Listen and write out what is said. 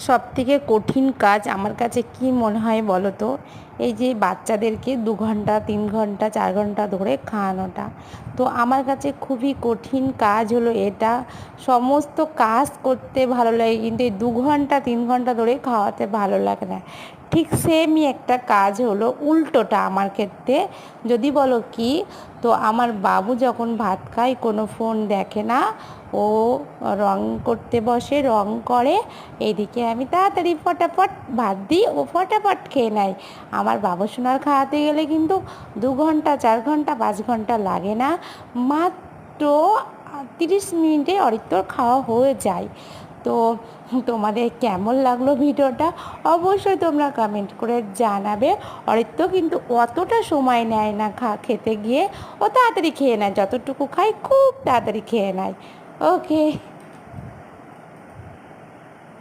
সবথেকে কঠিন কাজ আমার কাছে কি মনে হয় বলো তো, এই যে বাচ্চাদেরকে 2 ঘন্টা 3 ঘন্টা 4 ঘন্টা ধরে খাওয়ানোটা। তো আমার কাছে খুবই কঠিন কাজ হলো এটা। সমস্ত কাজ করতে ভালো লাগে কিন্তু এই 2 ঘন্টা 3 ঘন্টা ধরে খাওয়াতে ভালো লাগে না। ঠিক সেমই একটা কাজ হলো উল্টোটা আমার ক্ষেত্রে। যদি বলো কি, তো আমার বাবু যখন ভাত খায় কোনো ফোন দেখে না, ও রং করতে বসে, রং করে, এদিকে আমি তাড়াতাড়ি ফটাফট ভাত দিই, ও ফটাফট খেয়ে নেয়। আমার বাবুসোনার খাওয়াতে গেলে কিন্তু 2 ঘন্টা 4 ঘন্টা 5 ঘন্টা লাগে না, মাত্র 30 মিনিটে অরিত্রর খাওয়া হয়ে যায়। তো তোমাদের কেমন লাগলো ভিডিওটা অবশ্যই তোমরা কমেন্ট করে জানাবে। অরিত্র কিন্তু অতটা সময় নেয় না খেতে গিয়ে, ও তাড়াতাড়ি খেয়ে নেয়, যতটুকু খায় খুব তাড়াতাড়ি খেয়ে নেয়। ওকে।